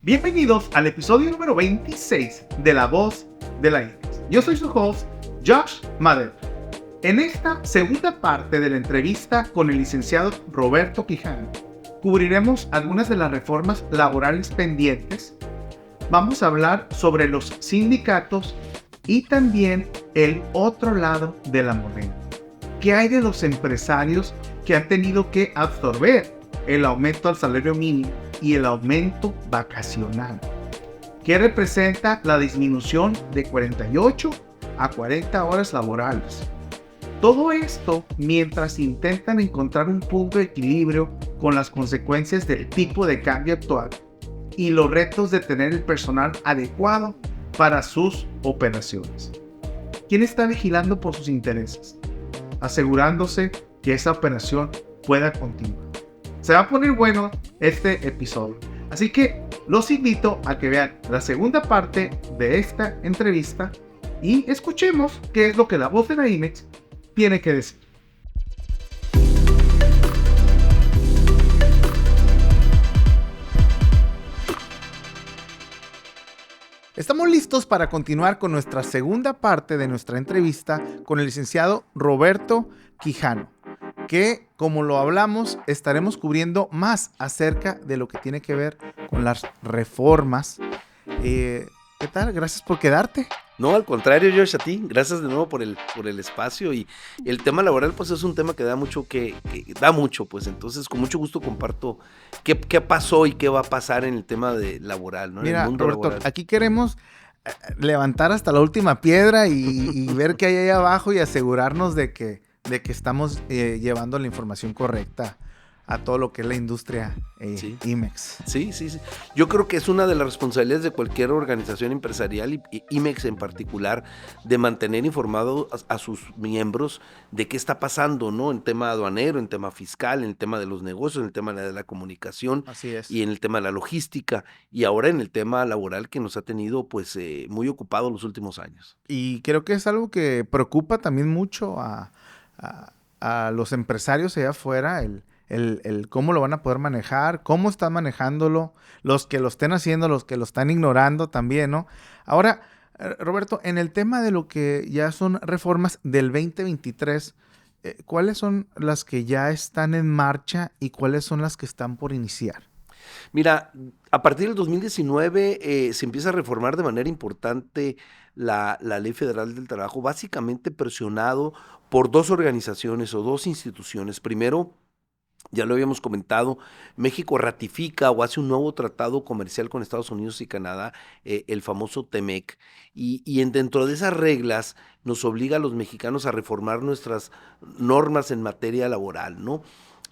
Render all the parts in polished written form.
Bienvenidos al episodio número 26 de La Voz de la IMEX. Yo soy su host, Josh Madero. En esta segunda parte de la entrevista con el licenciado Roberto Quijano, cubriremos algunas de las reformas laborales pendientes. Vamos a hablar sobre los sindicatos y también el otro lado de la moneda. ¿Qué hay de los empresarios que han tenido que absorber el aumento al salario mínimo y el aumento vacacional? ¿Qué representa la disminución de 48 a 40 horas laborales? Todo esto mientras intentan encontrar un punto de equilibrio con las consecuencias del tipo de cambio actual y los retos de tener el personal adecuado para sus operaciones. ¿Quién está vigilando por sus intereses, asegurándose que esa operación pueda continuar? Se va a poner bueno este episodio, así que los invito a que vean la segunda parte de esta entrevista y escuchemos qué es lo que la voz de la IMEX tiene que decir. Estamos listos para continuar con nuestra segunda parte de nuestra entrevista con el licenciado Roberto Quijano, que, como lo hablamos, estaremos cubriendo más acerca de lo que tiene que ver con las reformas. ¿Qué tal? Gracias por quedarte. No, al contrario, Josh, a ti. Gracias de nuevo por el espacio. Y el tema laboral, pues, es un tema que da mucho, pues. Entonces, con mucho gusto comparto qué pasó y qué va a pasar en el tema laboral, ¿no? Mira, en el mundo Roberto, laboral. aquí queremos levantar hasta la última piedra y ver qué hay ahí abajo y asegurarnos de que estamos llevando la información correcta a todo lo que es la industria Sí. IMEX. Sí. Yo creo que es una de las responsabilidades de cualquier organización empresarial y IMEX en particular, de mantener informado a sus miembros de qué está pasando, ¿no? En tema aduanero, en tema fiscal, en el tema de los negocios, en el tema de la comunicación. Así es. Y en el tema de la logística, y ahora en el tema laboral, que nos ha tenido pues muy ocupados los últimos años. Y creo que es algo que preocupa también mucho a los empresarios allá afuera, el cómo lo van a poder manejar, cómo están manejándolo, los que lo estén haciendo, los que lo están ignorando también, ¿no? Ahora, Roberto, en el tema de lo que ya son reformas del 2023, ¿cuáles son las que ya están en marcha y cuáles son las que están por iniciar? Mira, a partir del 2019 se empieza a reformar de manera importante la Ley Federal del Trabajo, básicamente presionado por dos organizaciones o dos instituciones. Primero, ya lo habíamos comentado, México ratifica o hace un nuevo tratado comercial con Estados Unidos y Canadá, el famoso TEMEC, y dentro de esas reglas nos obliga a los mexicanos a reformar nuestras normas en materia laboral, ¿no?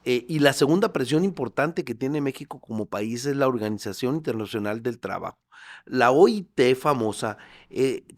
Y la segunda presión importante que tiene México como país es la Organización Internacional del Trabajo. La OIT famosa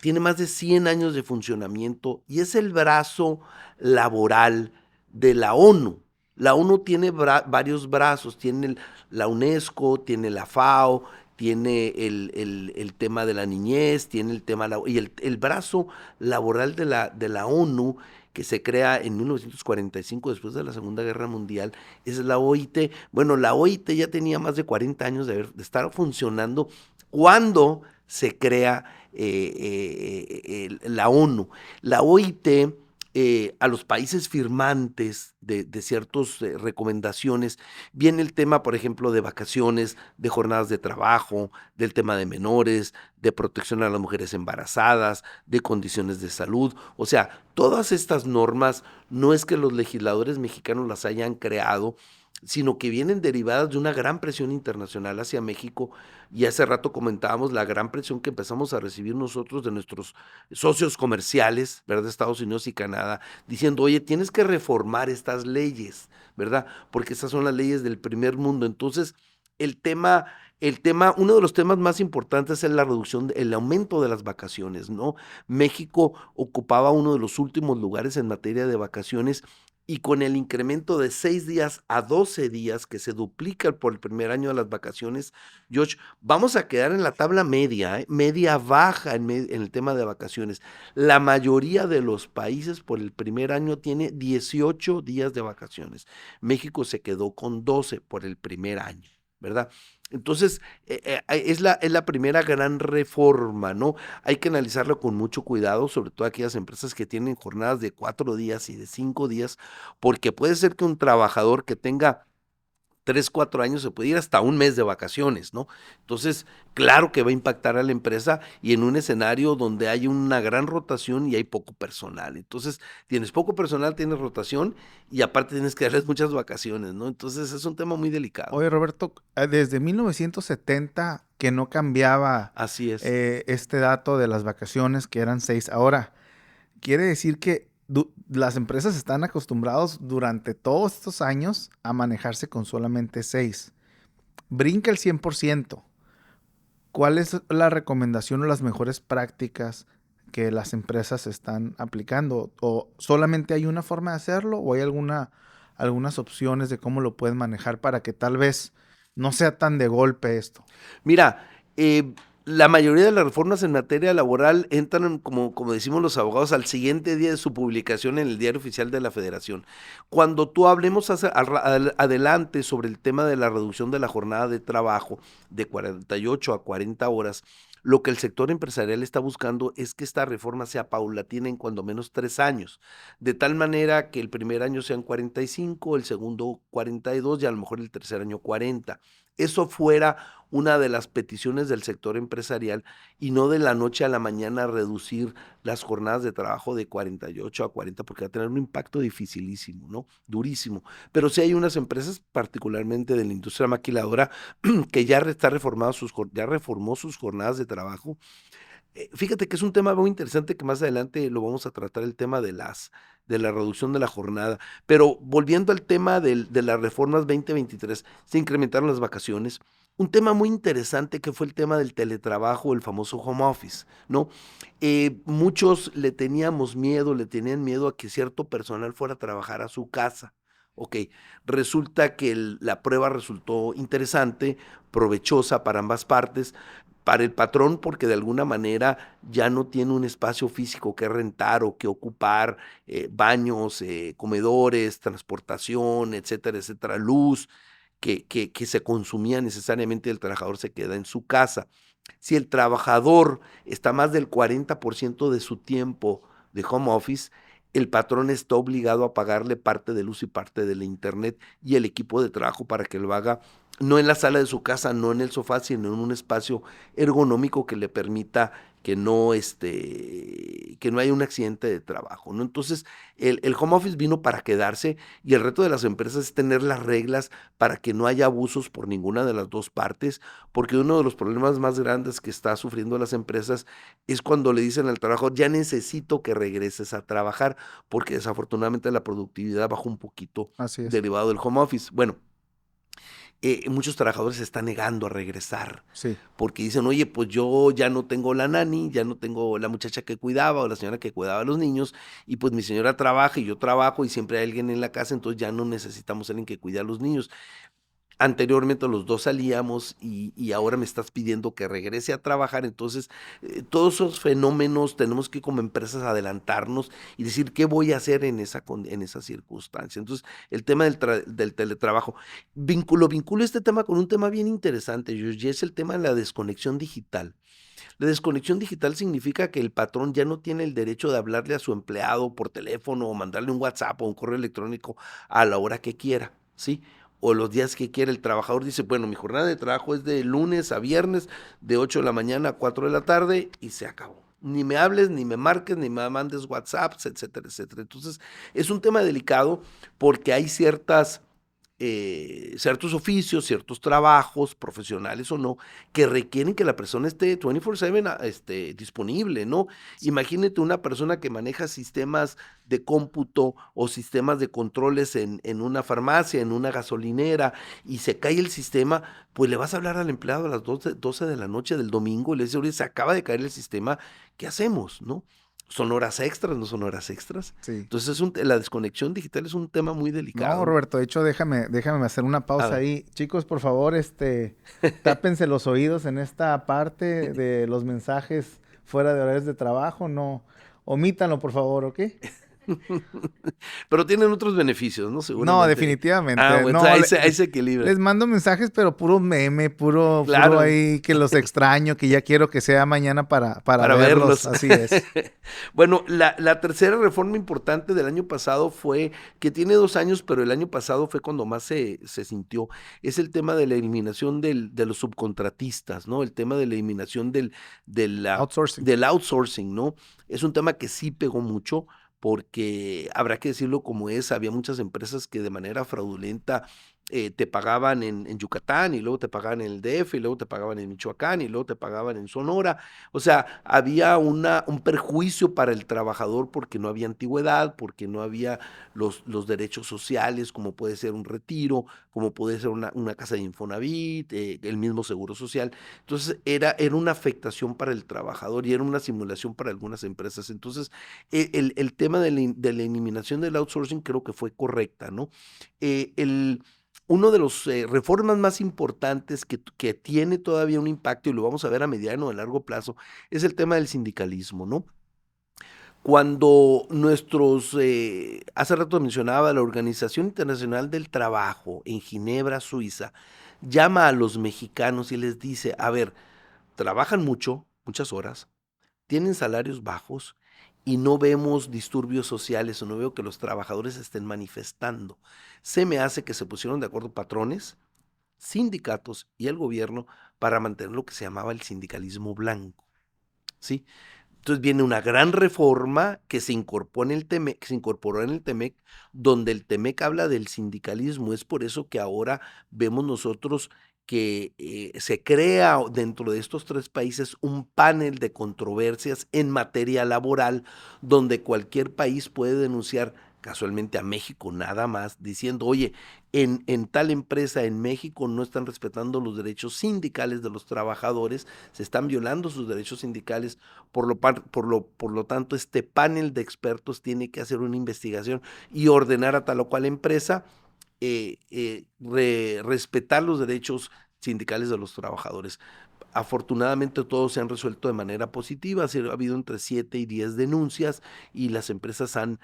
tiene más de 100 años de funcionamiento y es el brazo laboral de la ONU. La ONU tiene varios brazos, tiene la UNESCO, tiene la FAO, tiene el tema de la niñez, tiene el tema, y el brazo laboral de la ONU, que se crea en 1945, después de la Segunda Guerra Mundial, es la OIT. Bueno, la OIT ya tenía más de 40 años de estar funcionando cuando se crea la ONU. La OIT, a los países firmantes de ciertas recomendaciones, viene el tema, por ejemplo, de vacaciones, de jornadas de trabajo, del tema de menores, de protección a las mujeres embarazadas, de condiciones de salud. O sea, todas estas normas no es que los legisladores mexicanos las hayan creado, sino que vienen derivadas de una gran presión internacional hacia México, y hace rato comentábamos la gran presión que empezamos a recibir nosotros de nuestros socios comerciales, ¿verdad? Estados Unidos y Canadá, diciendo, oye, tienes que reformar estas leyes, ¿verdad? Porque estas son las leyes del primer mundo. Entonces, uno de los temas más importantes es la reducción, el aumento de las vacaciones, ¿no? México ocupaba uno de los últimos lugares en materia de vacaciones, y con el incremento de 6 días a 12 días, que se duplica por el primer año de las vacaciones, George, vamos a quedar en la tabla media, media baja en el tema de vacaciones. La mayoría de los países por el primer año tiene 18 días de vacaciones. México se quedó con 12 por el primer año. ¿verdad? Entonces, es la primera gran reforma, ¿no? Hay que analizarlo con mucho cuidado, sobre todo aquellas empresas que tienen jornadas de 4 días y de 5 días, porque puede ser que un trabajador que tenga 3, 4 años se puede ir hasta un mes de vacaciones, ¿no? Entonces, claro que va a impactar a la empresa y en un escenario donde hay una gran rotación y hay poco personal. Entonces, tienes poco personal, tienes rotación y aparte tienes que darles muchas vacaciones, ¿no? Entonces, es un tema muy delicado. Oye, Roberto, desde 1970 que no cambiaba Así es. este dato de las vacaciones, que eran 6. Ahora, quiere decir que las empresas están acostumbrados durante todos estos años a manejarse con solamente 6. Brinca el 100%. ¿Cuál es la recomendación o las mejores prácticas que las empresas están aplicando? ¿O solamente hay una forma de hacerlo o hay algunas opciones de cómo lo pueden manejar para que tal vez no sea tan de golpe esto? Mira, la mayoría de las reformas en materia laboral entran, como decimos los abogados, al siguiente día de su publicación en el Diario Oficial de la Federación. Cuando tú hablemos adelante sobre el tema de la reducción de la jornada de trabajo de 48 a 40 horas, lo que el sector empresarial está buscando es que esta reforma sea paulatina en cuando menos 3 años, de tal manera que el primer año sean 45, el segundo 42 y a lo mejor el tercer año 40. Eso fuera una de las peticiones del sector empresarial y no de la noche a la mañana reducir las jornadas de trabajo de 48 a 40 porque va a tener un impacto dificilísimo, ¿no? Durísimo. Pero sí hay unas empresas, particularmente de la industria maquiladora, que ya reformó sus jornadas de trabajo. Fíjate que es un tema muy interesante que más adelante lo vamos a tratar, el tema de la reducción de la jornada. Pero volviendo al tema de las reformas 2023, se incrementaron las vacaciones. Un tema muy interesante que fue el tema del teletrabajo, el famoso home office, ¿no? Muchos le tenían miedo a que cierto personal fuera a trabajar a su casa. Ok, resulta que la prueba resultó interesante, provechosa para ambas partes, para el patrón porque de alguna manera ya no tiene un espacio físico que rentar o que ocupar, baños, comedores, transportación, etcétera, etcétera, luz, que se consumía necesariamente, el trabajador se queda en su casa. Si el trabajador está más del 40% de su tiempo de home office, el patrón está obligado a pagarle parte de luz y parte de la internet y el equipo de trabajo para que lo haga no en la sala de su casa, no en el sofá, sino en un espacio ergonómico que le permita que no haya un accidente de trabajo, ¿no? Entonces, el home office vino para quedarse y el reto de las empresas es tener las reglas para que no haya abusos por ninguna de las dos partes, porque uno de los problemas más grandes que está sufriendo las empresas es cuando le dicen al trabajador, ya necesito que regreses a trabajar, porque desafortunadamente la productividad bajó un poquito Así es. derivado del home office. Bueno, muchos trabajadores se están negando a regresar Sí. porque dicen, oye, pues yo ya no tengo la nani, ya no tengo la muchacha que cuidaba o la señora que cuidaba a los niños y pues mi señora trabaja y yo trabajo y siempre hay alguien en la casa, entonces ya no necesitamos alguien que cuide a los niños. Anteriormente los dos salíamos y ahora me estás pidiendo que regrese a trabajar. Entonces, todos esos fenómenos tenemos que como empresas adelantarnos y decir qué voy a hacer en esa circunstancia. Entonces, el tema del teletrabajo. Vinculo este tema con un tema bien interesante, George, y es el tema de la desconexión digital. La desconexión digital significa que el patrón ya no tiene el derecho de hablarle a su empleado por teléfono o mandarle un WhatsApp o un correo electrónico a la hora que quiera, ¿sí? O los días que quiera. El trabajador dice, bueno, mi jornada de trabajo es de lunes a viernes, de 8 de la mañana a 4 de la tarde y se acabó. Ni me hables, ni me marques, ni me mandes WhatsApps, etcétera, etcétera. Entonces, es un tema delicado porque hay ciertos oficios, ciertos trabajos, profesionales o no, que requieren que la persona esté 24/7 disponible, ¿no? Imagínate una persona que maneja sistemas de cómputo o sistemas de controles en una farmacia, en una gasolinera, y se cae el sistema, pues le vas a hablar al empleado a las 12 de la noche del domingo y le dices, oye, se acaba de caer el sistema, ¿qué hacemos, no? ¿Son horas extras? ¿No son horas extras? Sí. Entonces, la desconexión digital es un tema muy No, delicado. Roberto, de hecho, déjame hacer una A pausa ver. ahí. Chicos, por favor, tápense los oídos en esta parte de los mensajes fuera de horarios de trabajo. No, omítanlo, por favor, ¿ok? Pero tienen otros beneficios, ¿no? No, Seguramente. definitivamente. Bueno, No, ahí se equilibra. les mando mensajes, pero puro meme, puro Claro. ahí que los extraño, que ya quiero que sea mañana para Para verlos. verlos. Así es. Bueno, la tercera reforma importante del año pasado fue, que tiene 2 años, pero el año pasado fue cuando más se sintió, es el tema de la eliminación de los subcontratistas, ¿no? El tema de la eliminación Outsourcing. del outsourcing, ¿no? Es un tema que sí pegó mucho, porque habrá que decirlo como es, había muchas empresas que de manera fraudulenta te pagaban en Yucatán, y luego te pagaban en el DF, y luego te pagaban en Michoacán, y luego te pagaban en Sonora. O sea, había un perjuicio para el trabajador porque no había antigüedad, porque no había los derechos sociales, como puede ser un retiro, como puede ser una casa de Infonavit, el mismo seguro social. Entonces, era una afectación para el trabajador y era una simulación para algunas empresas. Entonces, el tema de la eliminación del outsourcing creo que fue correcta, ¿no? Uno de los reformas más importantes que tiene todavía un impacto, y lo vamos a ver a mediano o a largo plazo, es el tema del sindicalismo, ¿no? Cuando hace rato mencionaba, la Organización Internacional del Trabajo en Ginebra, Suiza, llama a los mexicanos y les dice, a ver, trabajan mucho, muchas horas, tienen salarios bajos y no vemos disturbios sociales o no veo que los trabajadores estén manifestando. Se me hace que se pusieron de acuerdo patrones, sindicatos y el gobierno para mantener lo que se llamaba el sindicalismo blanco, ¿sí? Entonces viene una gran reforma que se incorporó en el TEMEC, donde el TEMEC habla del sindicalismo. Es por eso que ahora vemos nosotros que se crea dentro de estos 3 países un panel de controversias en materia laboral, donde cualquier país puede denunciar casualmente a México nada más, diciendo, oye, en tal empresa en México no están respetando los derechos sindicales de los trabajadores, se están violando sus derechos sindicales. Por lo tanto, este panel de expertos tiene que hacer una investigación y ordenar a tal o cual empresa respetar los derechos sindicales de los trabajadores. Afortunadamente todos se han resuelto de manera positiva, ha habido entre 7 y 10 denuncias y las empresas han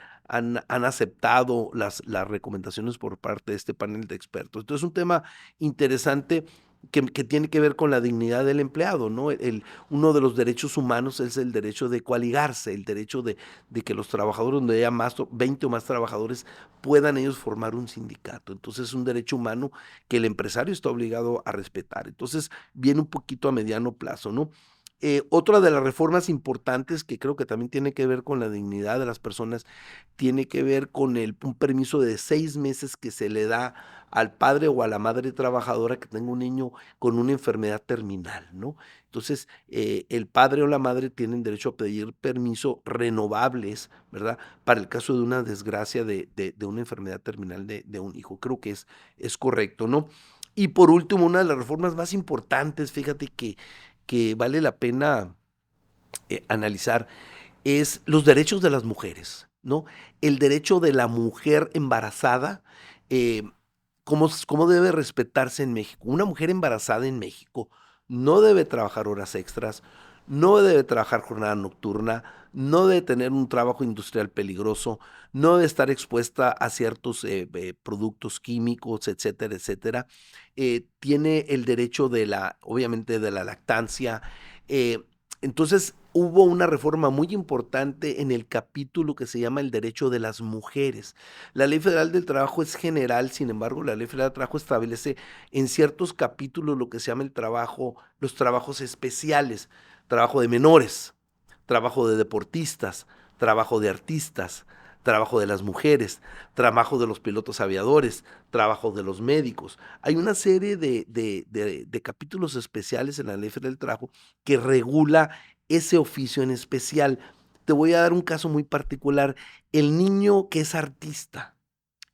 aceptado las recomendaciones por parte de este panel de expertos. Entonces es un tema interesante que tiene que ver con la dignidad del empleado, ¿no? Uno de los derechos humanos es el derecho de coaligarse, el derecho de que los trabajadores, donde haya 20 o más trabajadores, puedan ellos formar un sindicato. Entonces es un derecho humano que el empresario está obligado a respetar. Entonces viene un poquito a mediano plazo, ¿no? Otra de las reformas importantes que creo que también tiene que ver con la dignidad de las personas, tiene que ver con un permiso de 6 meses que se le da al padre o a la madre trabajadora que tenga un niño con una enfermedad terminal, ¿no? Entonces, el padre o la madre tienen derecho a pedir permiso renovables, ¿verdad? Para el caso de una desgracia de una enfermedad terminal de un hijo. Creo que es correcto, ¿no? Y por último, una de las reformas más importantes, fíjate que vale la pena analizar, es los derechos de las mujeres, ¿no? El derecho de la mujer embarazada, eh, cómo debe respetarse en México. Una mujer embarazada en México no debe trabajar horas extras, no debe trabajar jornada nocturna, no debe tener un trabajo industrial peligroso, no debe estar expuesta a ciertos productos químicos, etcétera, etcétera. Tiene el derecho obviamente, de la lactancia. eh, entonces, hubo una reforma muy importante en el capítulo que se llama el derecho de las mujeres. La Ley Federal del Trabajo es general, sin embargo, la Ley Federal del Trabajo establece en ciertos capítulos lo que se llama los trabajos especiales, trabajo de menores, trabajo de deportistas, trabajo de artistas, trabajo de las mujeres, trabajo de los pilotos aviadores, trabajo de los médicos. Hay una serie de capítulos especiales en la Ley Federal del Trabajo que regula ese oficio en especial. Te voy a dar un caso muy particular. El niño que es artista,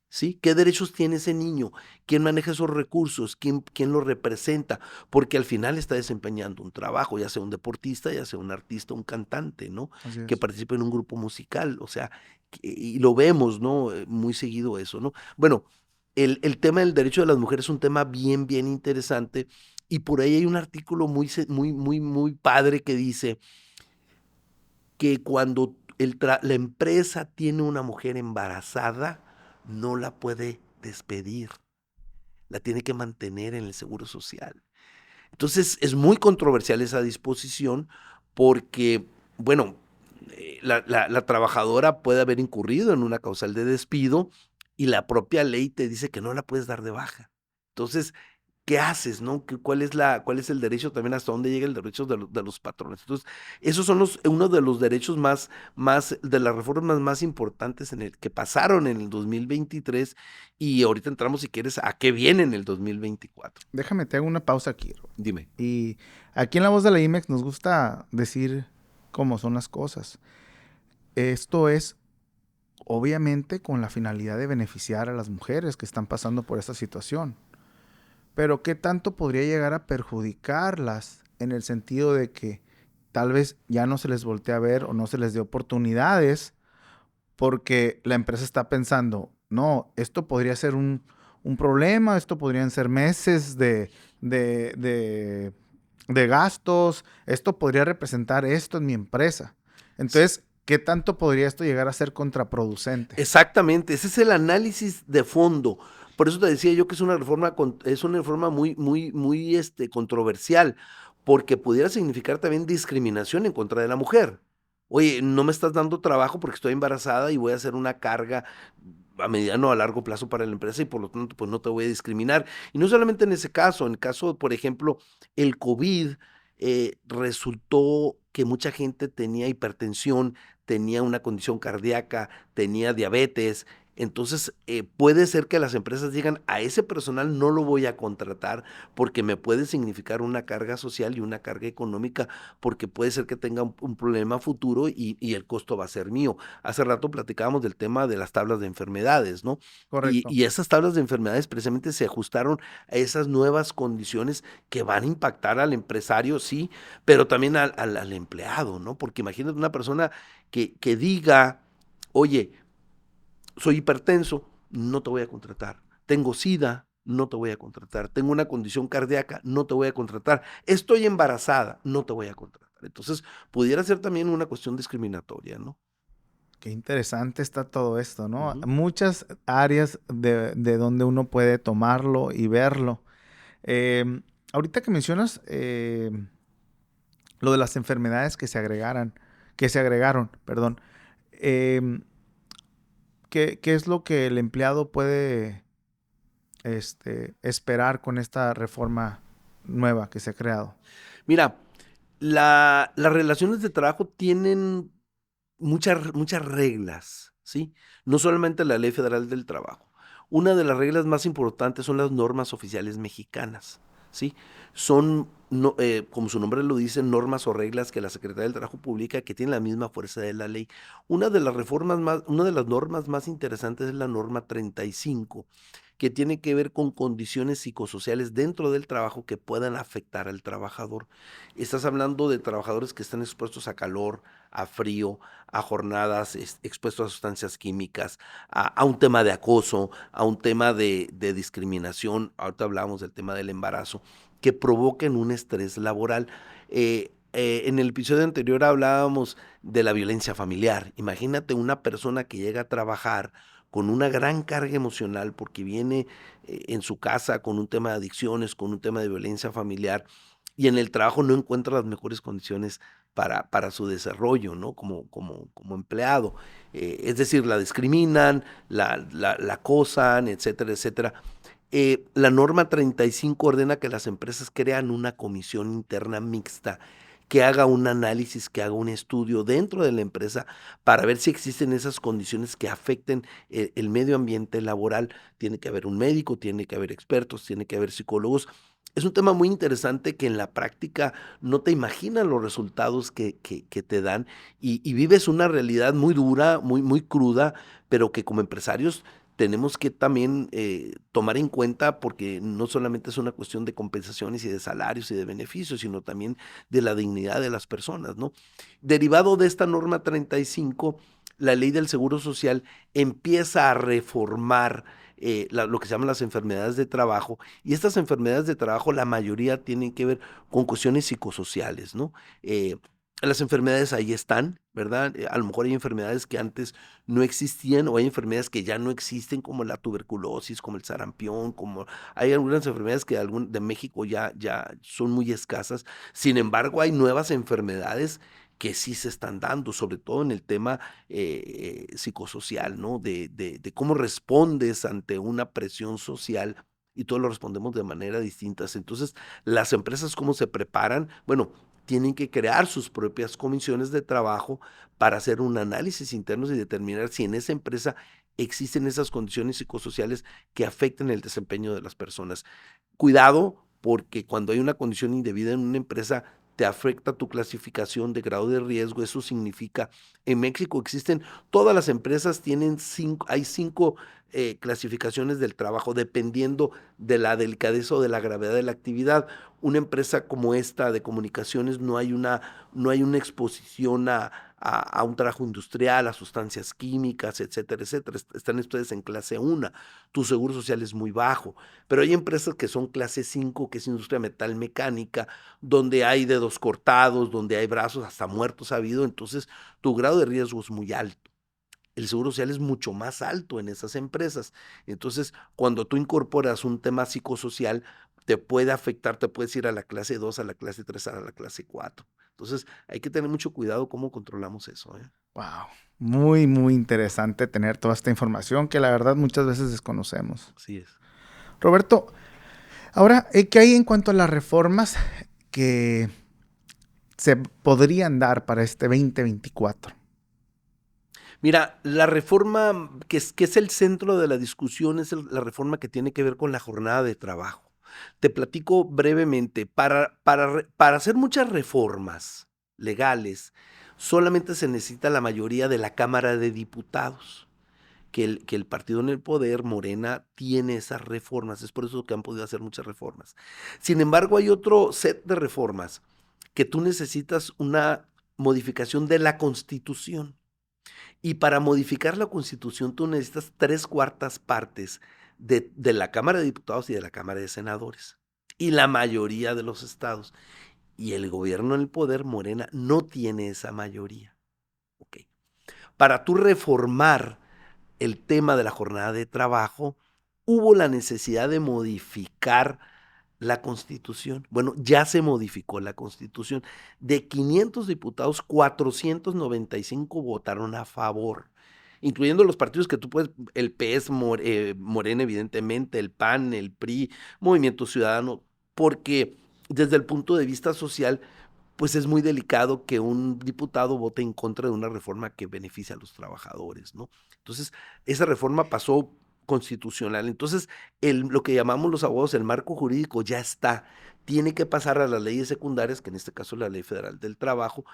¿sí? ¿Qué derechos tiene ese niño? ¿Quién maneja esos recursos? ¿Quién lo representa? Porque al final está desempeñando un trabajo, ya sea un deportista, ya sea un artista, un cantante, ¿no? Así Que es. participe en un grupo musical, o sea, y lo vemos, ¿no? Muy seguido eso, ¿no? Bueno, el tema del derecho de las mujeres es un tema bien, bien interesante, y por ahí hay un artículo muy, muy, muy, muy padre que dice que cuando la empresa tiene una mujer embarazada, no la puede despedir, la tiene que mantener en el seguro social. Entonces es muy controversial esa disposición porque, bueno, la trabajadora puede haber incurrido en una causal de despido y la propia ley te dice que no la puedes dar de baja. Entonces, ¿qué haces, no? ¿Cuál es el derecho también, hasta dónde llega el derecho de los patrones? Entonces, esos son uno de los derechos de las reformas más importantes que pasaron en el 2023 y ahorita entramos, si quieres, a qué viene en el 2024. Déjame, te hago una pausa aquí. Dime. Y aquí en La Voz de la IMEX nos gusta decir cómo son las cosas. Esto es obviamente con la finalidad de beneficiar a las mujeres que están pasando por esta situación. Pero ¿qué tanto podría llegar a perjudicarlas en el sentido de que tal vez ya no se les voltee a ver o no se les dé oportunidades porque la empresa está pensando, no, esto podría ser un problema, esto podrían ser meses de gastos, esto podría representar esto en mi empresa? Entonces, ¿qué tanto podría esto llegar a ser contraproducente? Exactamente, ese es el análisis de fondo. Por eso te decía yo que es una reforma muy controversial, porque pudiera significar también discriminación en contra de la mujer. Oye, no me estás dando trabajo porque estoy embarazada y voy a hacer una carga a mediano o a largo plazo para la empresa y por lo tanto pues no te voy a discriminar. Y no solamente en ese caso, en el caso, por ejemplo, el COVID, resultó que mucha gente tenía hipertensión, tenía una condición cardíaca, tenía diabetes. Entonces, puede ser que las empresas digan, a ese personal no lo voy a contratar porque me puede significar una carga social y una carga económica, porque puede ser que tenga un problema futuro y el costo va a ser mío. Hace rato platicábamos del tema de las tablas de enfermedades, ¿no? Correcto. Y esas tablas de enfermedades precisamente se ajustaron a esas nuevas condiciones que van a impactar al empresario, sí, pero también al empleado, ¿no? Porque imagínate una persona que diga, oye, soy hipertenso, no te voy a contratar. Tengo SIDA, no te voy a contratar. Tengo una condición cardíaca, no te voy a contratar. Estoy embarazada, no te voy a contratar. Entonces, pudiera ser también una cuestión discriminatoria, ¿no? Qué interesante está todo esto, ¿no? Ujú. Muchas áreas de donde uno puede tomarlo y verlo. Ahorita que mencionas lo de las enfermedades que se agregaron, perdón. em, ¿qué es lo que el empleado puede esperar con esta reforma nueva que se ha creado? Mira, las relaciones de trabajo tienen muchas reglas, ¿sí? No solamente la Ley Federal del Trabajo. Una de las reglas más importantes son las normas oficiales mexicanas, ¿sí? Son, como su nombre lo dice, normas o reglas que la Secretaría del Trabajo publica que tienen la misma fuerza de la ley. Una de las normas más interesantes es la norma 35, que tiene que ver con condiciones psicosociales dentro del trabajo que puedan afectar al trabajador. Estás hablando de trabajadores que están expuestos a calor, a frío, a jornadas expuestos a sustancias químicas, a un tema de acoso, a un tema de discriminación. Ahorita hablamos del tema del embarazo, que provoquen un estrés laboral. En el episodio anterior hablábamos de la violencia familiar. Imagínate una persona que llega a trabajar con una gran carga emocional porque viene en su casa con un tema de adicciones, con un tema de violencia familiar y en el trabajo no encuentra las mejores condiciones para su desarrollo, ¿no? Como empleado. Es decir, la discriminan, la acosan, etcétera, etcétera. La norma 35 ordena que las empresas crean una comisión interna mixta que haga un análisis, que haga un estudio dentro de la empresa para ver si existen esas condiciones que afecten el medio ambiente laboral. Tiene que haber un médico, tiene que haber expertos, tiene que haber psicólogos. Es un tema muy interesante que en la práctica no te imaginas los resultados que te dan y vives una realidad muy dura, muy cruda, pero que como empresarios tenemos que también tomar en cuenta porque no solamente es una cuestión de compensaciones y de salarios y de beneficios, sino también de la dignidad de las personas, ¿no? Derivado de esta norma 35, la ley del Seguro Social empieza a reformar lo que se llaman las enfermedades de trabajo, y estas enfermedades de trabajo, la mayoría tienen que ver con cuestiones psicosociales, ¿no? Las enfermedades ahí están, ¿verdad? A lo mejor hay enfermedades que antes no existían o hay enfermedades que ya no existen, como la tuberculosis, como el sarampión, como hay algunas enfermedades que de México ya son muy escasas. Sin embargo, hay nuevas enfermedades que sí se están dando, sobre todo en el tema psicosocial, ¿no? De cómo respondes ante una presión social y todos lo respondemos de manera distinta. Entonces, las empresas, ¿cómo se preparan? Bueno, tienen que crear sus propias comisiones de trabajo para hacer un análisis interno y determinar si en esa empresa existen esas condiciones psicosociales que afecten el desempeño de las personas. Cuidado, porque cuando hay una condición indebida en una empresa, te afecta tu clasificación de grado de riesgo. Eso significa, en México existen, todas las empresas tienen hay cinco clasificaciones del trabajo, dependiendo de la delicadeza o de la gravedad de la actividad. Una empresa como esta de comunicaciones no hay una exposición a un trabajo industrial, a sustancias químicas, etcétera, etcétera. Están ustedes en clase 1, tu seguro social es muy bajo, pero hay empresas que son clase 5, que es industria metal mecánica, donde hay dedos cortados, donde hay brazos hasta muertos ha habido, entonces tu grado de riesgo es muy alto. El seguro social es mucho más alto en esas empresas. Entonces, cuando tú incorporas un tema psicosocial, te puede afectar, te puedes ir a la clase 2, a la clase 3, a la clase 4. Entonces, hay que tener mucho cuidado cómo controlamos eso, ¿eh? Wow. Muy, muy interesante tener toda esta información que la verdad muchas veces desconocemos. Así es. Roberto, ahora, ¿qué hay en cuanto a las reformas que se podrían dar para este 2024? Mira, la reforma que es el centro de la discusión es la reforma que tiene que ver con la jornada de trabajo. Te platico brevemente. Para hacer muchas reformas legales, solamente se necesita la mayoría de la Cámara de Diputados, que el partido en el poder, Morena, tiene esas reformas. Es por eso que han podido hacer muchas reformas. Sin embargo, hay otro set de reformas que tú necesitas una modificación de la Constitución. Y para modificar la Constitución tú necesitas 3/4 partes de la Cámara de Diputados y de la Cámara de Senadores. Y la mayoría de los estados. Y el gobierno en el poder, Morena, no tiene esa mayoría. Ok. Para tú reformar el tema de la jornada de trabajo, hubo la necesidad de modificar la Constitución. Bueno, ya se modificó la Constitución. De 500 diputados, 495 votaron a favor, incluyendo los partidos que tú puedes, el PS, Morena, evidentemente, el PAN, el PRI, Movimiento Ciudadano, porque desde el punto de vista social, pues es muy delicado que un diputado vote en contra de una reforma que beneficia a los trabajadores, ¿no? Entonces, esa reforma pasó constitucional. Entonces, lo que llamamos los abogados, el marco jurídico ya está. Tiene que pasar a las leyes secundarias, que en este caso es la Ley Federal del Trabajo,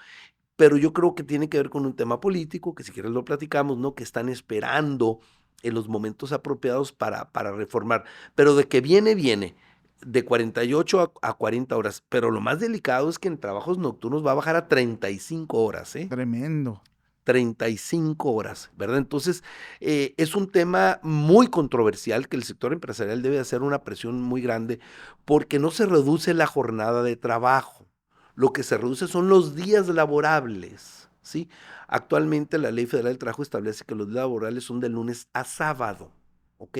pero yo creo que tiene que ver con un tema político, que si quieres lo platicamos, ¿no? Que están esperando en los momentos apropiados para reformar. Pero de que viene de 48 a 40 horas. Pero lo más delicado es que en trabajos nocturnos va a bajar a 35 horas, ¿eh? Tremendo. 35 horas, ¿verdad? Entonces, es un tema muy controversial que el sector empresarial debe hacer una presión muy grande porque no se reduce la jornada de trabajo. Lo que se reduce son los días laborables, ¿sí? Actualmente la Ley Federal del Trabajo establece que los días laborables son de lunes a sábado, ¿ok?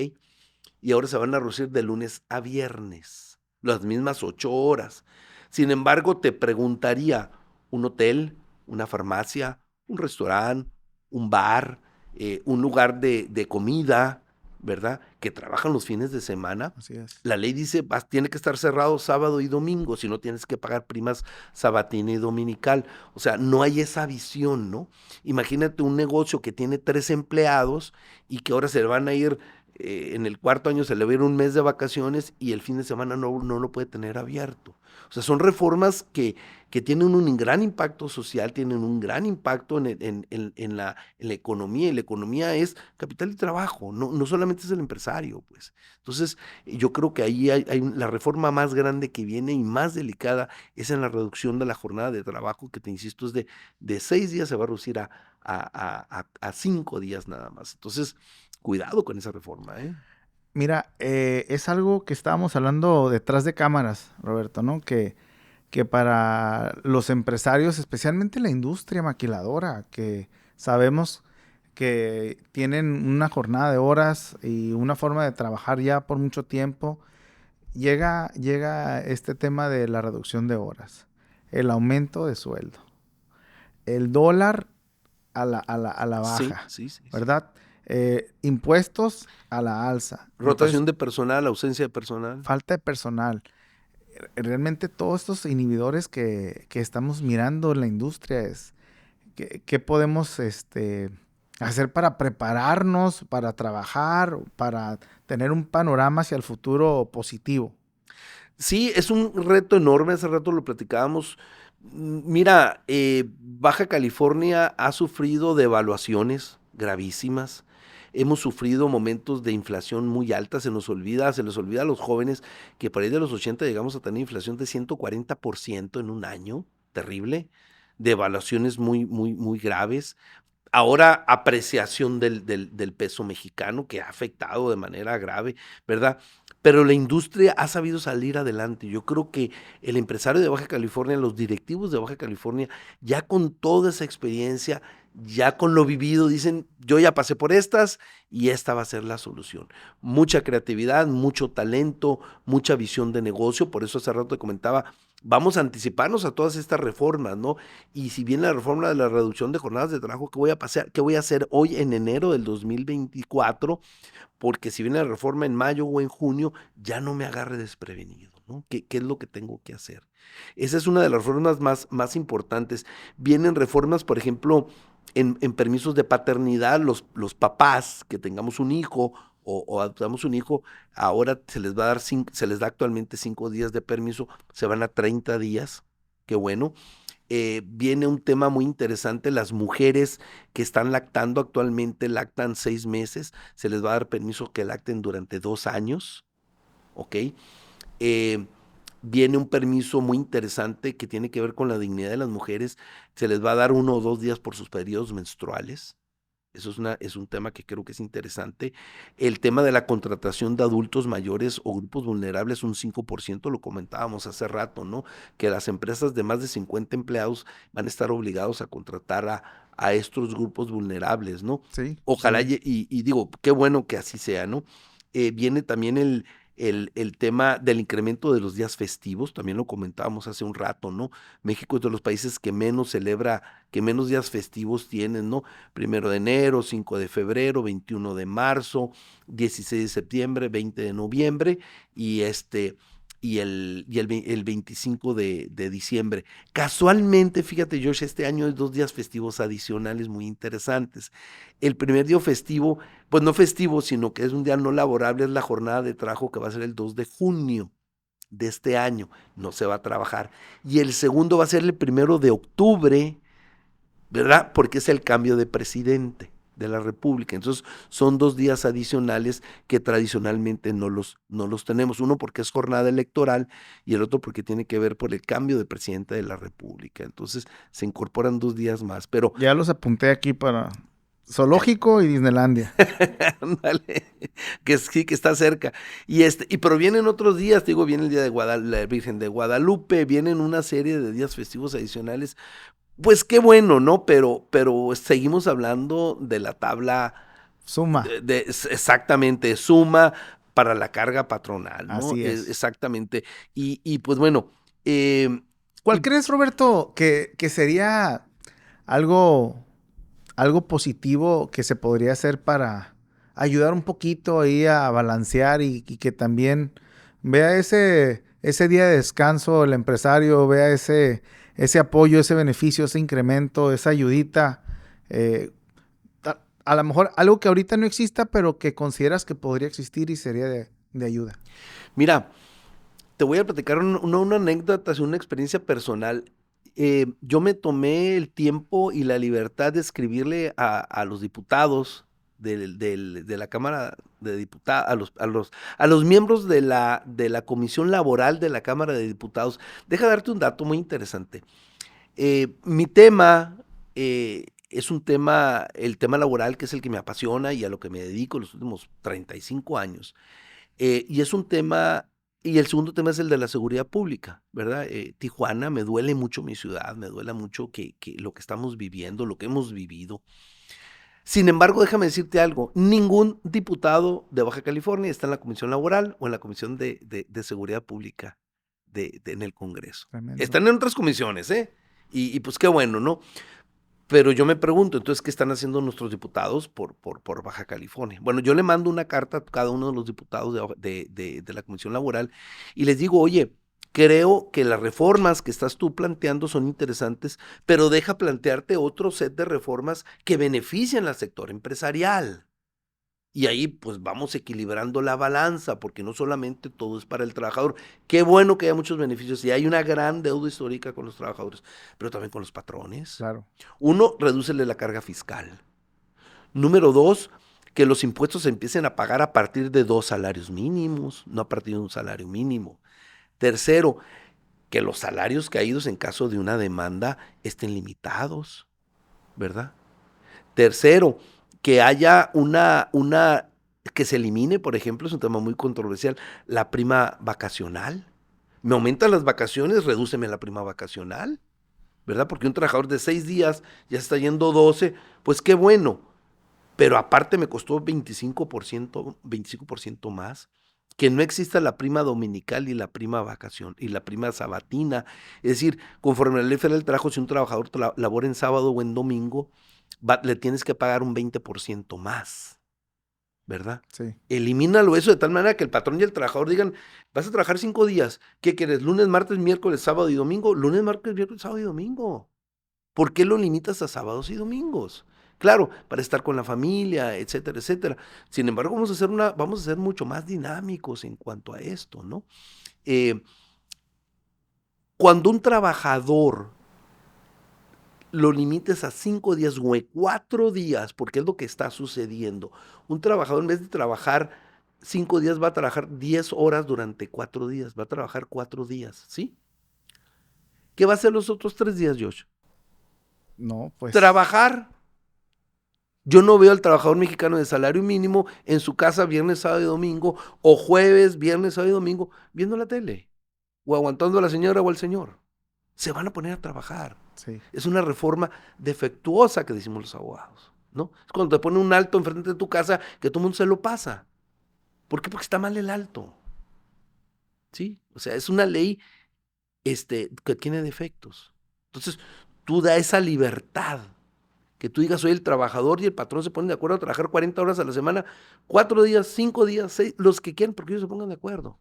Y ahora se van a reducir de lunes a viernes, las mismas 8 horas. Sin embargo, te preguntaría, ¿un hotel, una farmacia, un restaurante, un bar, un lugar de comida, ¿verdad? Que trabajan los fines de semana? Así es. La ley dice, tiene que estar cerrado sábado y domingo, si no tienes que pagar primas sabatina y dominical. O sea, no hay esa visión, ¿no? Imagínate un negocio que tiene 3 empleados y que ahora se van a ir, en el cuarto año se le va a ir un mes de vacaciones y el fin de semana no lo puede tener abierto. O sea, son reformas que tienen un gran impacto social, tienen un gran impacto en la economía, y la economía es capital y trabajo, no solamente es el empresario, pues. Entonces, yo creo que ahí la reforma más grande que viene y más delicada es en la reducción de la jornada de trabajo, que te insisto, es de 6 días se va a reducir a 5 días nada más. Entonces, cuidado con esa reforma, ¿eh? Mira, es algo que estábamos hablando detrás de cámaras, Roberto, ¿no? Que que para los empresarios, especialmente la industria maquiladora, que sabemos que tienen una jornada de horas y una forma de trabajar ya por mucho tiempo, llega este tema de la reducción de horas, el aumento de sueldo, el dólar a la Sí, baja, sí, sí, sí. ¿verdad? Impuestos a la alza. Rotación Entonces, de personal, ausencia de personal. falta de personal. Realmente todos estos inhibidores que estamos mirando en la industria es qué podemos hacer para prepararnos, para trabajar, para tener un panorama hacia el futuro positivo. Sí, es un reto enorme, hace rato lo platicábamos. Mira, Baja California ha sufrido devaluaciones gravísimas. Hemos sufrido momentos de inflación muy alta, se les olvida a los jóvenes que por ahí de los 80 llegamos a tener inflación de 140% en un año, terrible, devaluaciones muy, muy, muy graves. Ahora apreciación del peso mexicano que ha afectado de manera grave, ¿verdad? Pero la industria ha sabido salir adelante. Yo creo que el empresario de Baja California, los directivos de Baja California, ya con toda esa experiencia, ya con lo vivido, dicen, yo ya pasé por estas y esta va a ser la solución. Mucha creatividad, mucho talento, mucha visión de negocio. Por eso hace rato te comentaba, vamos a anticiparnos a todas estas reformas, ¿no? Y si bien la reforma de la reducción de jornadas de trabajo, ¿qué voy a hacer hoy en enero del 2024? Porque si viene la reforma en mayo o en junio, ya no me agarre desprevenido, ¿no? ¿Qué es lo que tengo que hacer? Esa es una de las reformas más importantes. Vienen reformas, por ejemplo, en permisos de paternidad, los papás que tengamos un hijo o adoptamos un hijo, ahora se les da actualmente 5 días de permiso, se van a 30 días, qué bueno. Viene un tema muy interesante, las mujeres que están lactando actualmente lactan 6 meses, se les va a dar permiso que lacten durante 2 años, ¿ok? Eh, Viene un permiso muy interesante que tiene que ver con la dignidad de las mujeres, se les va a dar 1 o 2 días por sus periodos menstruales. Eso es un tema que creo que es interesante. El tema de la contratación de adultos mayores o grupos vulnerables, un 5%, lo comentábamos hace rato, ¿no? Que las empresas de más de 50 empleados van a estar obligados a contratar a estos grupos vulnerables, ¿no? Sí, Ojalá, sí. y digo, qué bueno que así sea, ¿no? Viene también el tema del incremento de los días festivos, también lo comentábamos hace un rato, ¿no? México es de los países que menos celebra, que menos días festivos tienen, ¿no? 1 de enero, 5 de febrero, 21 de marzo, 16 de septiembre, 20 de noviembre y el 25 de diciembre. Casualmente, fíjate, Josh, este año hay 2 días festivos adicionales muy interesantes. El primer día festivo, pues no festivo, sino que es un día no laborable, es la jornada de trabajo que va a ser el 2 de junio de este año. No se va a trabajar. Y el segundo va a ser el 1 de octubre, ¿verdad? Porque es el cambio de presidente de la República. Entonces, son 2 días adicionales que tradicionalmente no los tenemos. Uno porque es jornada electoral y el otro porque tiene que ver por el cambio de presidente de la República. Entonces, se incorporan 2 días más. Pero, Ya los apunté aquí para Zoológico y Disneylandia. ándale, que sí, que está cerca. Y pero vienen otros días, te digo, viene el día de la Virgen de Guadalupe, vienen una serie de días festivos adicionales. Pues qué bueno, ¿no? Pero seguimos hablando de la tabla Suma. exactamente, suma para la carga patronal, ¿no? Así es. Exactamente. Y pues bueno, ¿Cuál crees, Roberto, que sería algo, algo positivo que se podría hacer para ayudar un poquito ahí a balancear y que también vea ese día de descanso el empresario, vea ese apoyo, ese beneficio, ese incremento, esa ayudita? eh, a lo mejor algo que ahorita no exista, pero que consideras que podría existir y sería de ayuda. mira, te voy a platicar una anécdota, una experiencia personal. Yo me tomé el tiempo y la libertad de escribirle a los diputados de la Cámara de Diputados, a los miembros de la Comisión Laboral de la Cámara de Diputados. Deja darte un dato muy interesante. Mi tema es el tema laboral, que es el que me apasiona y a lo que me dedico los últimos 35 años. Y es un tema Y el segundo tema es el de la seguridad pública, ¿verdad? Tijuana, me duele mucho mi ciudad, me duele mucho que lo que estamos viviendo, lo que hemos vivido. Sin embargo, déjame decirte algo, ningún diputado de Baja California está en la Comisión Laboral o en la Comisión de Seguridad Pública en el Congreso. Tremendo. Están en otras comisiones, ¿eh? Y pues qué bueno, ¿no? Pero yo me pregunto, entonces, ¿qué están haciendo nuestros diputados por Baja California? Bueno, yo le mando una carta a cada uno de los diputados de la Comisión Laboral y les digo, oye, creo que las reformas que estás tú planteando son interesantes, pero deja plantearte otro set de reformas que beneficien al sector empresarial. Y ahí pues vamos equilibrando la balanza, porque no solamente todo es para el trabajador. Qué bueno que haya muchos beneficios y hay una gran deuda histórica con los trabajadores, pero también con los patrones. Claro. Uno, redúcele la carga fiscal. Número dos, que los impuestos se empiecen a pagar a partir de 2 salarios mínimos, no a partir de un salario mínimo. Tercero, que los salarios caídos en caso de una demanda estén limitados, ¿verdad? Tercero, que haya que se elimine, por ejemplo, es un tema muy controversial, la prima vacacional. Me aumentan las vacaciones, redúceme la prima vacacional, ¿verdad? Porque un trabajador de 6 días ya está yendo 12, pues qué bueno. Pero aparte me costó 25% más. Que no exista la prima dominical y la prima vacación y la prima sabatina. Es decir, conforme a la ley federal del trabajo, si un trabajador labora en sábado o en domingo, le tienes que pagar un 20% más, ¿verdad? Sí. Elimínalo eso de tal manera que el patrón y el trabajador digan, vas a trabajar 5 días, ¿qué quieres? Lunes, martes, miércoles, sábado y domingo. Lunes, martes, miércoles, sábado y domingo. ¿Por qué lo limitas a sábados y domingos? Claro, para estar con la familia, etcétera, etcétera. Sin embargo, vamos a ser mucho más dinámicos en cuanto a esto, ¿no? Cuando un trabajador lo limites a 5 días o 4 días, porque es lo que está sucediendo, un trabajador en vez de trabajar 5 días va a trabajar 10 horas durante 4 días, va a trabajar 4 días, ¿sí? ¿Qué va a hacer los otros 3 días, Josh? No, pues. Trabajar. Yo no veo al trabajador mexicano de salario mínimo en su casa viernes, sábado y domingo, o jueves, viernes, sábado y domingo, viendo la tele, o aguantando a la señora o al señor. Se van a poner a trabajar. Sí. Es una reforma defectuosa que decimos los abogados, ¿no? Es cuando te ponen un alto enfrente de tu casa que todo el mundo se lo pasa. ¿Por qué? Porque está mal el alto. ¿Sí? O sea, es una ley que tiene defectos. Entonces, tú da esa libertad. Que tú digas, soy el trabajador y el patrón se ponen de acuerdo a trabajar 40 horas a la semana, 4 días, 5 días, 6, los que quieran, porque ellos se pongan de acuerdo.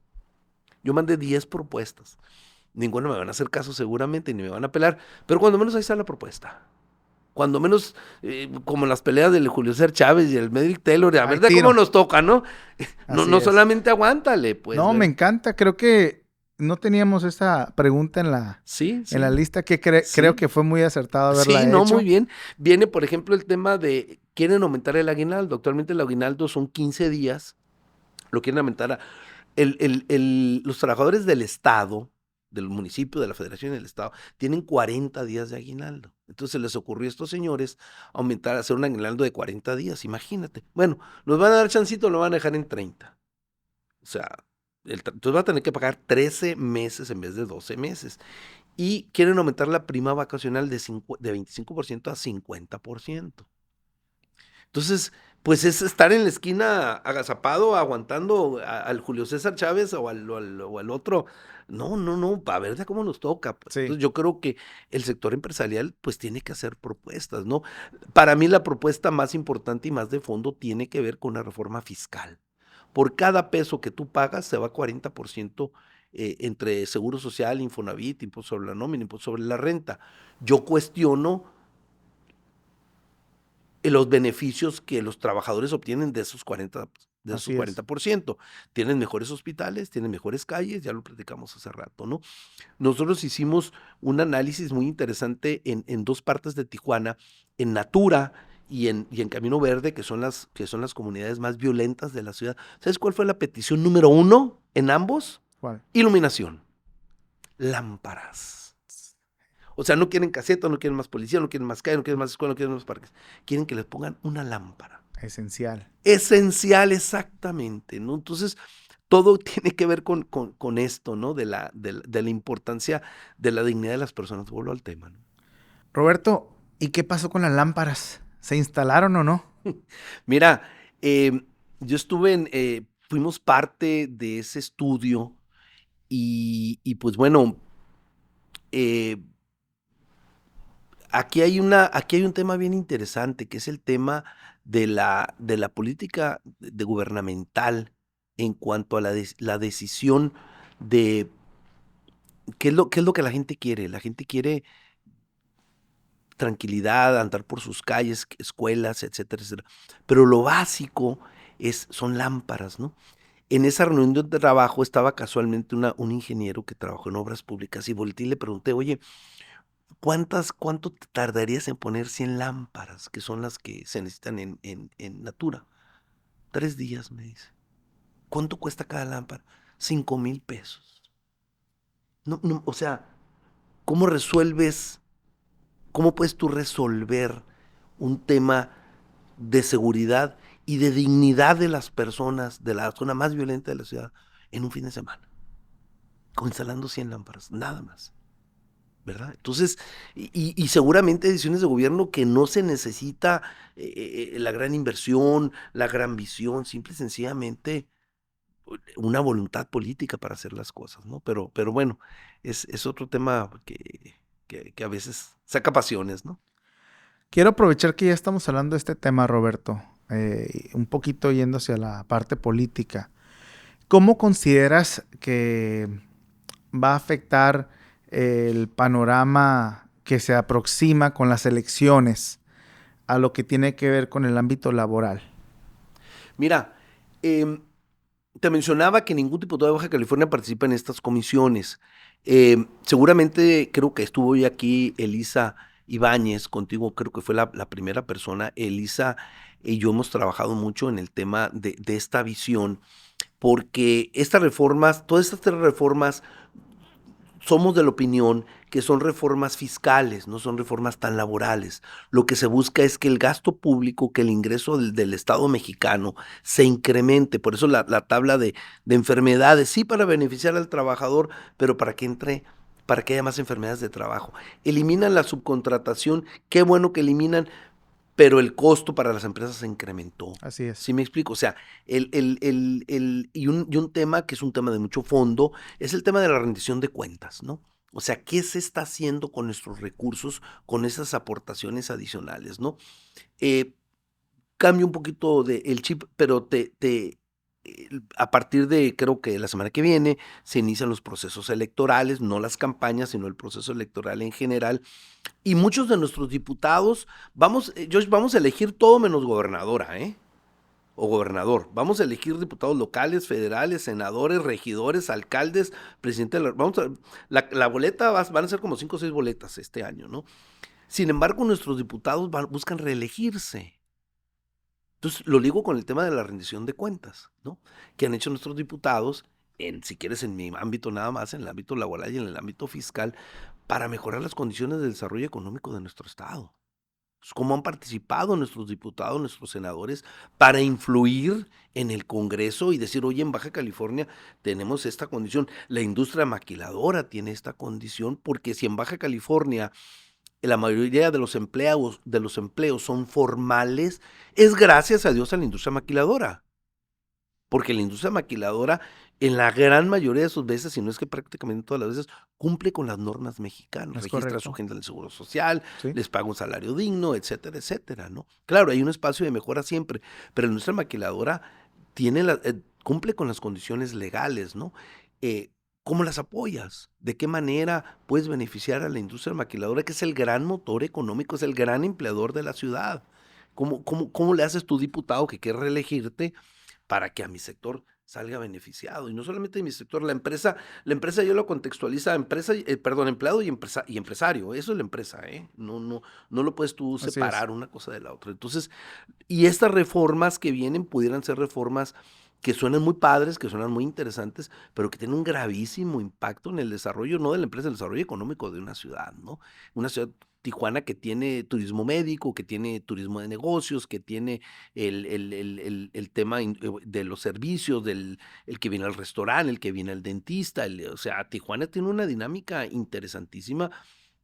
Yo mandé 10 propuestas. Ninguna me van a hacer caso seguramente, ni me van a apelar, pero cuando menos ahí está la propuesta. Cuando menos, como las peleas del Julio César Chávez y el Medrick Taylor, a ver de cómo nos toca, ¿no? No solamente aguántale, pues. No, me encanta, creo que no teníamos esa pregunta en la lista, que creo que fue muy acertado haberla hecho. Sí, muy bien. Viene, por ejemplo, el tema de, quieren aumentar el aguinaldo. Actualmente el aguinaldo son 15 días, lo quieren aumentar los trabajadores del Estado, del municipio, de la Federación y del Estado, tienen 40 días de aguinaldo. Entonces se les ocurrió a estos señores hacer un aguinaldo de 40 días, imagínate. Bueno, nos van a dar chancito, lo van a dejar en 30. O sea, entonces va a tener que pagar 13 meses en vez de 12 meses. Y quieren aumentar la prima vacacional de 25% a 50%. Entonces, pues es estar en la esquina agazapado, aguantando al Julio César Chávez o al otro. No, a ver de cómo nos toca. Pues. Sí. Entonces yo creo que el sector empresarial pues tiene que hacer propuestas, ¿no? Para mí la propuesta más importante y más de fondo tiene que ver con una reforma fiscal. Por cada peso que tú pagas se va 40% entre Seguro Social, Infonavit, impuesto sobre la nómina, impuesto sobre la renta. Yo cuestiono los beneficios que los trabajadores obtienen de esos 40%. Tienen mejores hospitales, tienen mejores calles, ya lo platicamos hace rato, ¿no? Nosotros hicimos un análisis muy interesante en 2 partes de Tijuana, en Natura y en Camino Verde, que son las comunidades más violentas de la ciudad. ¿Sabes cuál fue la petición número 1 en ambos? ¿Cuál? Iluminación. Lámparas. O sea, no quieren casetas, no quieren más policía, no quieren más calle, no quieren más escuela, no quieren más parques. Quieren que les pongan una lámpara. Esencial. Esencial, exactamente, ¿no? Entonces, todo tiene que ver con esto, ¿no? De la importancia de la dignidad de las personas. Vuelvo al tema, ¿no? Roberto, ¿y qué pasó con las lámparas? ¿Se instalaron o no? Mira, yo fuimos parte de ese estudio y pues bueno, eh, aquí hay un tema bien interesante, que es el tema de la política de gubernamental en cuanto a la decisión de qué es lo que la gente quiere. La gente quiere tranquilidad, andar por sus calles, escuelas, etcétera, etcétera. Pero lo básico son lámparas, ¿no? En esa reunión de trabajo estaba casualmente un ingeniero que trabajó en obras públicas y volteé y le pregunté, oye, ¿cuánto te tardarías en poner 100 lámparas, que son las que se necesitan en Natura? 3 días, me dice. ¿Cuánto cuesta cada lámpara? 5,000 pesos. No, no, o sea, ¿cómo resuelves, cómo puedes tú resolver un tema de seguridad y de dignidad de las personas de la zona más violenta de la ciudad en un fin de semana? Instalando 100 lámparas, nada más. ¿Verdad? Entonces, y seguramente hay decisiones de gobierno que no se necesita la gran inversión, la gran visión, simple y sencillamente una voluntad política para hacer las cosas, ¿no? Pero bueno, es otro tema que a veces saca pasiones, ¿no? Quiero aprovechar que ya estamos hablando de este tema, Roberto, un poquito yendo hacia la parte política. ¿Cómo consideras que va a afectar el panorama que se aproxima con las elecciones a lo que tiene que ver con el ámbito laboral? Mira, te mencionaba que ningún diputado de Baja California participa en estas comisiones. Seguramente creo que estuvo hoy aquí Elisa Ibáñez, contigo creo que fue la primera persona. Elisa y yo hemos trabajado mucho en el tema de esta visión, porque estas reformas, todas estas 3 reformas, somos de la opinión que son reformas fiscales, no son reformas tan laborales. Lo que se busca es que el gasto público, que el ingreso del Estado mexicano se incremente. Por eso la tabla de enfermedades, sí para beneficiar al trabajador, pero para que haya más enfermedades de trabajo. Eliminan la subcontratación, qué bueno que eliminan, pero el costo para las empresas se incrementó. Así es. ¿Sí me explico? O sea, y un tema que es un tema de mucho fondo es el tema de la rendición de cuentas, ¿no? O sea, ¿qué se está haciendo con nuestros recursos, con esas aportaciones adicionales, ¿no? Eh, Cambio un poquito el chip, pero a partir de, creo que la semana que viene, se inician los procesos electorales, no las campañas, sino el proceso electoral en general. Y muchos de nuestros diputados, Josh, vamos a elegir todo menos gobernadora, ¿eh? O gobernador. Vamos a elegir diputados locales, federales, senadores, regidores, alcaldes, presidente de la boleta van a ser como 5 o 6 boletas este año, ¿no? Sin embargo, nuestros diputados buscan reelegirse. Entonces, lo ligo con el tema de la rendición de cuentas, ¿no? Que han hecho nuestros diputados, si quieres, en mi ámbito nada más, en el ámbito laboral y en el ámbito fiscal, para mejorar las condiciones de desarrollo económico de nuestro Estado. Pues, cómo han participado nuestros diputados, nuestros senadores, para influir en el Congreso y decir, oye, en Baja California tenemos esta condición, la industria maquiladora tiene esta condición, porque si en Baja California la mayoría de los empleos son formales, es gracias a Dios a la industria maquiladora. Porque la industria maquiladora, en la gran mayoría de sus veces, si no es que prácticamente todas las veces, cumple con las normas mexicanas. Es Registra a correcto. su gente en el Seguro Social, Sí. les paga un salario digno, etcétera, etcétera, ¿no? Claro, hay un espacio de mejora siempre, pero la industria maquiladora cumple con las condiciones legales, ¿no? ¿Cómo las apoyas? ¿De qué manera puedes beneficiar a la industria maquiladora, que es el gran motor económico, es el gran empleador de la ciudad? ¿Cómo le haces tu diputado que quiere reelegirte para que a mi sector salga beneficiado? Y no solamente mi sector, la empresa yo lo contextualiza, empleado y empresario, eso es la empresa, ¿eh? No lo puedes tú Así es. separar una cosa de la otra. Entonces, y estas reformas que vienen pudieran ser reformas que suenan muy padres, que suenan muy interesantes, pero que tienen un gravísimo impacto en el desarrollo, no de la empresa, en el desarrollo económico de una ciudad, ¿no? Una ciudad Tijuana que tiene turismo médico, que tiene turismo de negocios, que tiene el tema de los servicios, el que viene al restaurante, el que viene al dentista. O sea, Tijuana tiene una dinámica interesantísima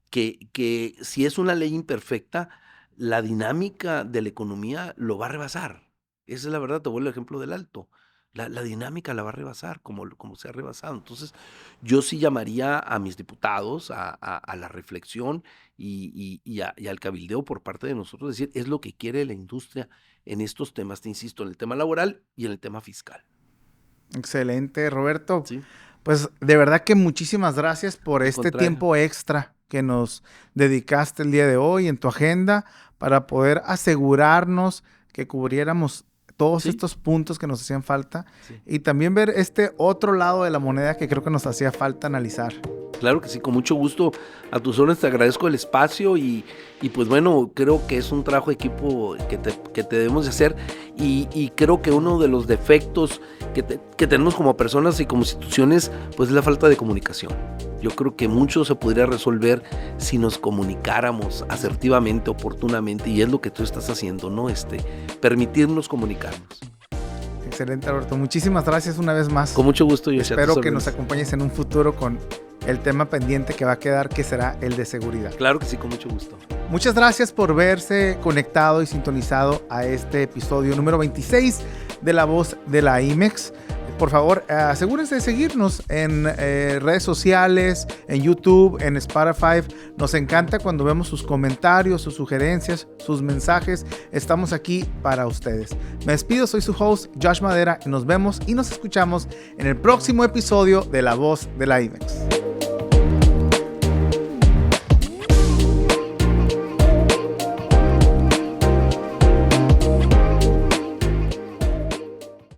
que si es una ley imperfecta, la dinámica de la economía lo va a rebasar. Esa es la verdad, te vuelvo el ejemplo del Alto. La dinámica la va a rebasar, como se ha rebasado. Entonces, yo sí llamaría a mis diputados a la reflexión y al cabildeo por parte de nosotros, decir, es lo que quiere la industria en estos temas, te insisto, en el tema laboral y en el tema fiscal. Excelente, Roberto. ¿Sí? Pues de verdad que muchísimas gracias por Al este contrario. tiempo extra que nos dedicaste el día de hoy en tu agenda para poder asegurarnos que cubriéramos todos Sí. estos puntos que nos hacían falta Sí. y también ver este otro lado de la moneda que creo que nos hacía falta analizar. Claro que sí, con mucho gusto. A tus órdenes, te agradezco el espacio y pues bueno, creo que es un trabajo de equipo que te debemos de hacer y creo que uno de los defectos que tenemos como personas y como instituciones, pues es la falta de comunicación. Yo creo que mucho se podría resolver si nos comunicáramos asertivamente, oportunamente, y es lo que tú estás haciendo, ¿no? Permitirnos comunicarnos. Excelente, Roberto. Muchísimas gracias una vez más. Con mucho gusto, yo Espero que nos acompañes en un futuro con el tema pendiente que va a quedar, que será el de seguridad. Claro que sí, con mucho gusto. Muchas gracias por verse conectado y sintonizado a este episodio número 26 de La Voz de la IMEX. Por favor, asegúrense de seguirnos en redes sociales, en YouTube, en Spotify. Nos encanta cuando vemos sus comentarios, sus sugerencias, sus mensajes. Estamos aquí para ustedes. Me despido, soy su host, Josh Madera, y nos vemos y nos escuchamos en el próximo episodio de La Voz de la IMEX.